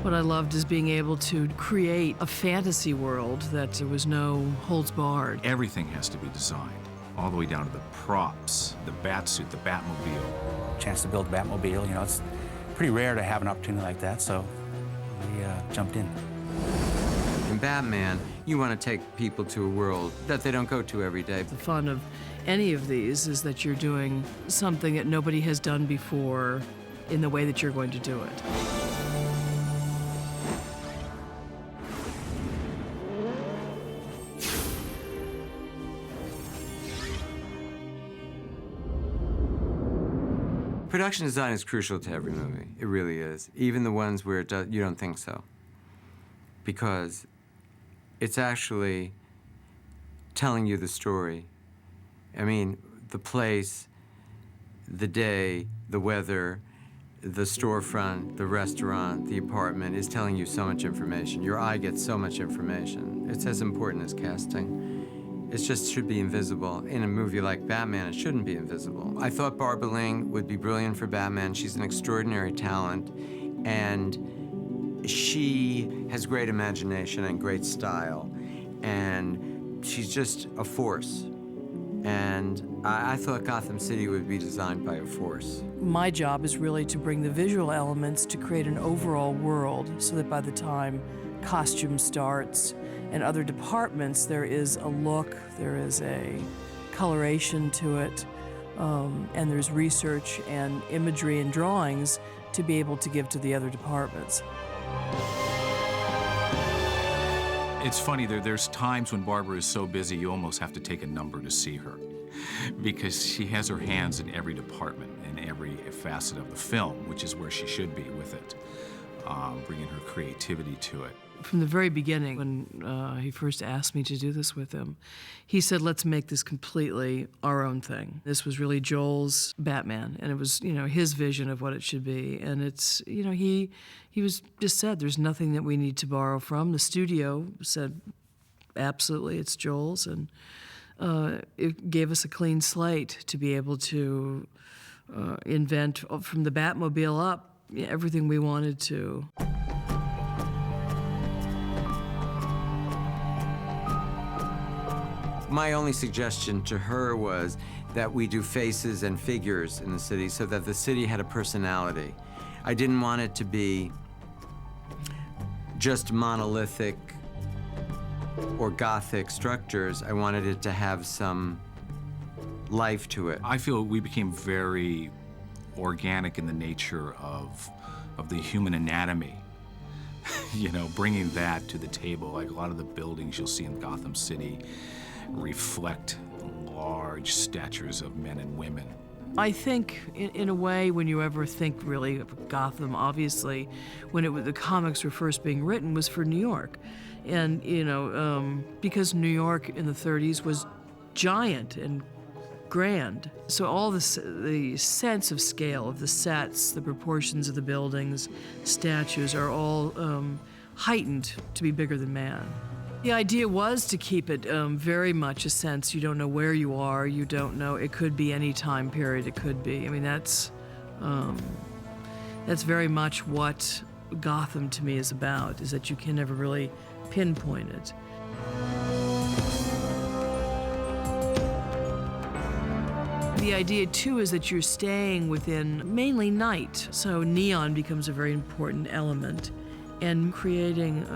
What I loved is being able to create a fantasy world that there was no holds barred. Everything has to be designed, all the way down to the props, the Batsuit, the Batmobile. Chance to build a Batmobile, you know, it's pretty rare to have an opportunity like that, so we jumped in. In Batman, you want to take people to a world that they don't go to every day. The fun of any of these is that you're doing something that nobody has done before in the way that you're going to do it. Production design is crucial to every movie. It really is. Even the ones where you don't think so. Because it's actually telling you the story. I mean, the place, the day, the weather, the storefront, the restaurant, the apartment is telling you so much information. Your eye gets so much information. It's as important as casting. It just should be invisible. In a movie like Batman, it shouldn't be invisible. I thought Barbara Ling would be brilliant for Batman. She's an extraordinary talent, and she has great imagination and great style, and she's just a force. And I thought Gotham City would be designed by a force. My job is really to bring the visual elements to create an overall world so that by the time costume starts and other departments, there is a look, there is a coloration to it, and there's research and imagery and drawings to be able to give to the other departments. It's funny, there's times when Barbara is so busy you almost have to take a number to see her, because she has her hands in every department, in every facet of the film, which is where she should be with it, bringing her creativity to it. From the very beginning, when he first asked me to do this with him, he said, let's make this completely our own thing. This was really Joel's Batman, and it was, you know, his vision of what it should be. And it's, you know, he was just said, there's nothing that we need to borrow from. The studio said, absolutely, it's Joel's, and it gave us a clean slate to be able to invent from the Batmobile up everything we wanted to. My only suggestion to her was that we do faces and figures in the city so that the city had a personality. I didn't want it to be just monolithic or Gothic structures. I wanted it to have some life to it. I feel we became very organic in the nature of the human anatomy. You know, bringing that to the table. Like a lot of the buildings you'll see in Gotham City reflect large statures of men and women. I think, in a way, when you ever think really of Gotham, obviously, when the comics were first being written, was for New York. And, you know, because New York in the 30s was giant and grand. So all the sense of scale of the sets, the proportions of the buildings, statues are all heightened to be bigger than man. The idea was to keep it very much a sense you don't know where you are, you don't know, it could be any time period, it could be. I mean, that's very much what Gotham to me is about, is that you can never really pinpoint it. The idea, too, is that you're staying within mainly night, so neon becomes a very important element, and creating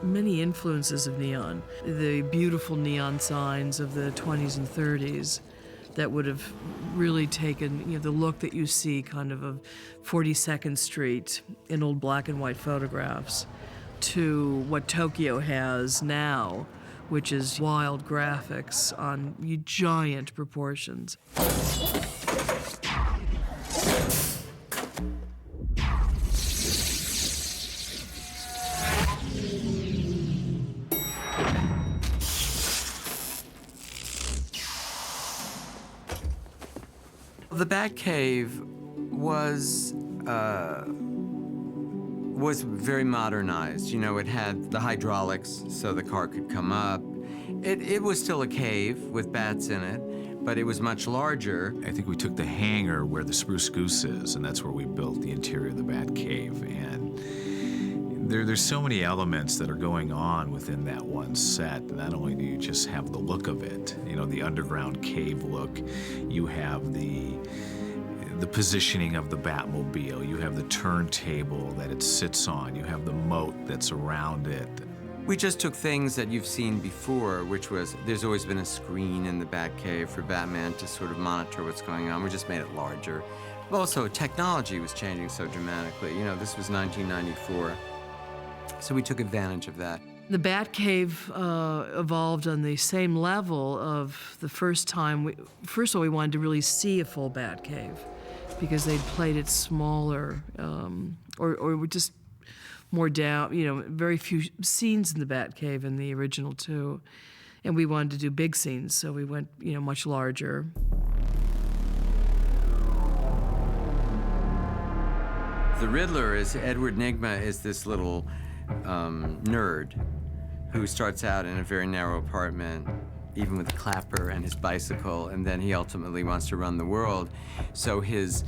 many influences of neon. The beautiful neon signs of the 20s and 30s that would have really taken, you know, the look that you see kind of 42nd Street in old black and white photographs to what Tokyo has now, which is wild graphics on giant proportions. The Batcave was very modernized. You know, it had the hydraulics so the car could come up. It was still a cave with bats in it, but it was much larger. I think we took the hangar where the Spruce Goose is, and that's where we built the interior of the Batcave. And There's so many elements that are going on within that one set. Not only do you just have the look of it, you know, the underground cave look, you have the positioning of the Batmobile, you have the turntable that it sits on, you have the moat that's around it. We just took things that you've seen before, which was there's always been a screen in the Batcave for Batman to sort of monitor what's going on. We just made it larger. Also, technology was changing so dramatically. You know, this was 1994, so we took advantage of that. The Batcave evolved on the same level of the first time. First of all, we wanted to really see a full Batcave because they'd played it smaller or just more down, you know, very few scenes in the Batcave in the original two. And we wanted to do big scenes, so we went, you know, much larger. The Riddler is, Edward Nygma is this little nerd who starts out in a very narrow apartment, even with a clapper and his bicycle, and then he ultimately wants to run the world. So his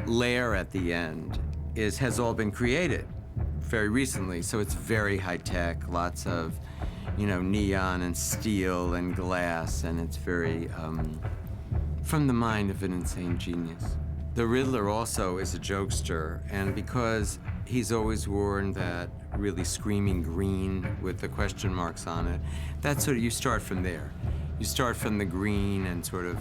lair at the end has all been created very recently, so it's very high-tech, lots of, you know, neon and steel and glass, and it's very from the mind of an insane genius. The Riddler also is a jokester, and because he's always worn that really screaming green with the question marks on it, that's sort of, you start from there. You start from the green and sort of,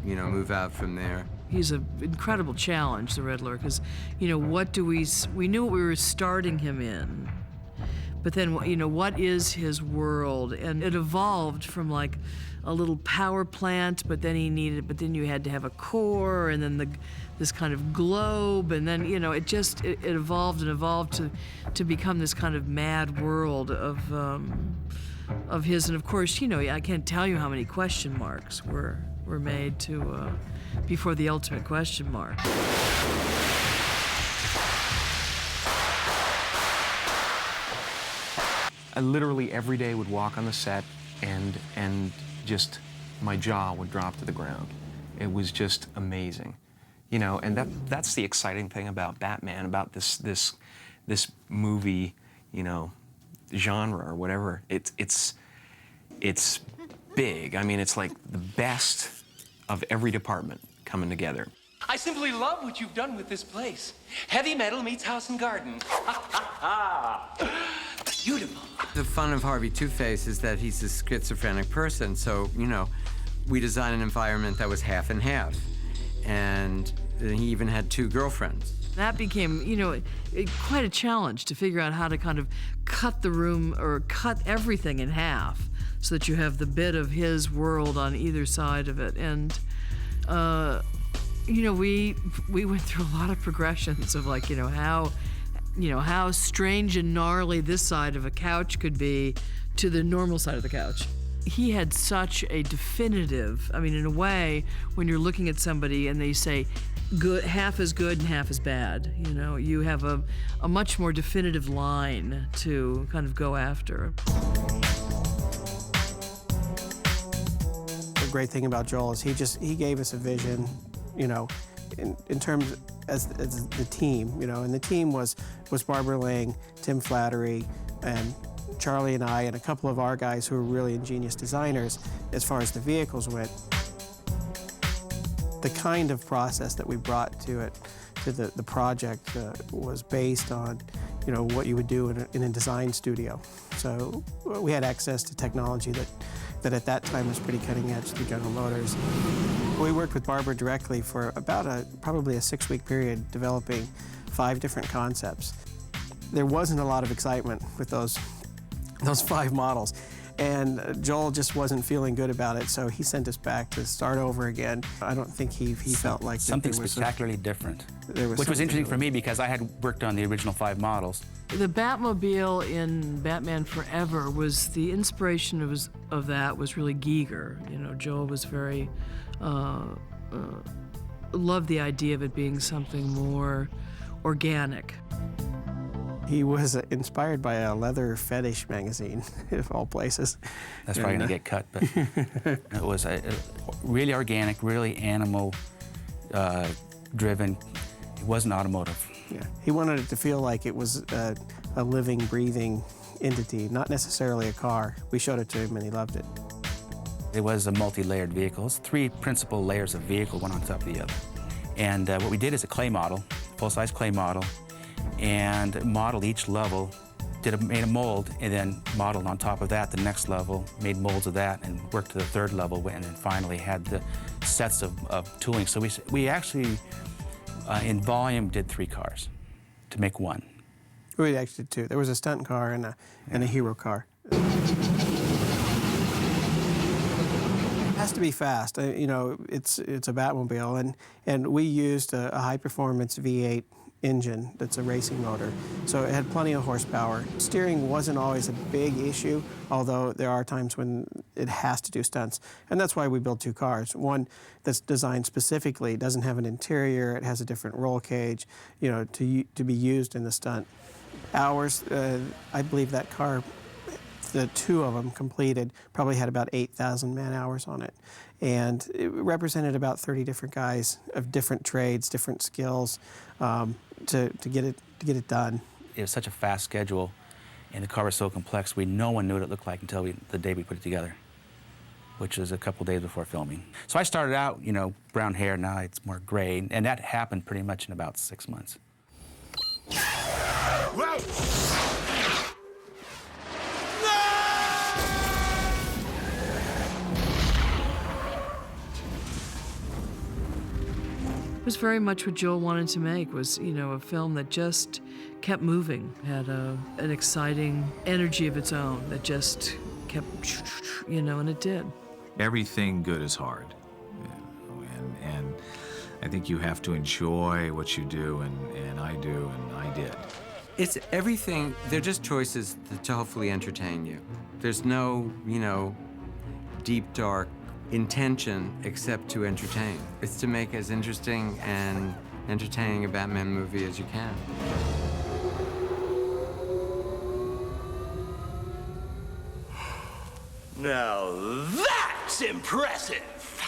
you know, move out from there. He's an incredible challenge, the Riddler, because, you know, we knew what we were starting him in, but then, you know, what is his world? And it evolved from like a little power plant, but then you had to have a core, and then this kind of globe, and then, you know, it evolved and evolved to become this kind of mad world of his. And of course, you know, I can't tell you how many question marks were made to before the ultimate question mark. I literally every day would walk on the set and just my jaw would drop to the ground. It was just amazing, you know. And that's the exciting thing about Batman, about this movie, you know, genre or whatever. It's big. I mean, it's like the best of every department coming together. I simply love what you've done with this place. Heavy metal meets house and garden. Beautiful. The fun of Harvey Two-Face is that he's a schizophrenic person, so, you know, we designed an environment that was half and half. And he even had 2 girlfriends. That became, you know, quite a challenge to figure out how to kind of cut the room or cut everything in half so that you have the bit of his world on either side of it. And, you know, we went through a lot of progressions of, like, how strange and gnarly this side of a couch could be to the normal side of the couch. He had such a definitive, I mean, in a way, when you're looking at somebody and they say, good, half is good and half is bad, you know, you have a much more definitive line to kind of go after. The great thing about Joel is he gave us a vision, you know, in terms as the team, you know, and the team was Barbara Ling, Tim Flattery, and Charlie and I, and a couple of our guys who were really ingenious designers as far as the vehicles went. The kind of process that we brought to the project was based on, you know, what you would do in a design studio. So we had access to technology that at that time was pretty cutting edge through General Motors. We worked with Barbara directly for about probably a 6-week period developing 5 different concepts. There wasn't a lot of excitement with those 5 models. And Joel just wasn't feeling good about it, so he sent us back to start over again. I don't think he felt like something spectacularly different, which was interesting for me because I had worked on the original 5 models. The Batmobile in Batman Forever was the inspiration of that was really Giger. You know, Joel was very loved the idea of it being something more organic. He was inspired by a leather fetish magazine, of all places. That's probably going to get cut, but it was really organic, really animal-driven. It wasn't automotive. Yeah. He wanted it to feel like it was a living, breathing entity, not necessarily a car. We showed it to him and he loved it. It was a multi-layered vehicle. It's 3 principal layers of vehicle, one on top of the other. And what we did is a clay model, full-size clay model, and modeled each level, made a mold, and then modeled on top of that the next level, made molds of that, and worked to the 3rd level, and then finally had the sets of tooling. So we actually, in volume, did 3 cars to make one. We actually did 2. There was a stunt car and a hero car. It has to be fast. You know, it's a Batmobile, and we used a high-performance V8 engine that's a racing motor, so it had plenty of horsepower. Steering wasn't always a big issue, although there are times when it has to do stunts, and that's why we built 2 cars. One that's designed specifically, doesn't have an interior, it has a different roll cage, you know, to be used in the stunt. Ours, I believe that car, the 2 of them completed, probably had about 8,000 man-hours on it. And it represented about 30 different guys of different trades, different skills, to get it done. It was such a fast schedule, and the car was so complex, no one knew what it looked like until the day we put it together, which was a couple days before filming. So I started out, you know, brown hair, now it's more gray, and that happened pretty much in about 6 months. It was very much what Joel wanted to make, was, you know, a film that just kept moving, had an exciting energy of its own that just kept, you know, and it did. Everything good is hard, you know, and I think you have to enjoy what you do, and I do, and I did. It's everything. They're just choices to hopefully entertain you. There's no, you know, deep, dark intention except to entertain. It's to make as interesting and entertaining a Batman movie as you can. Now that's impressive!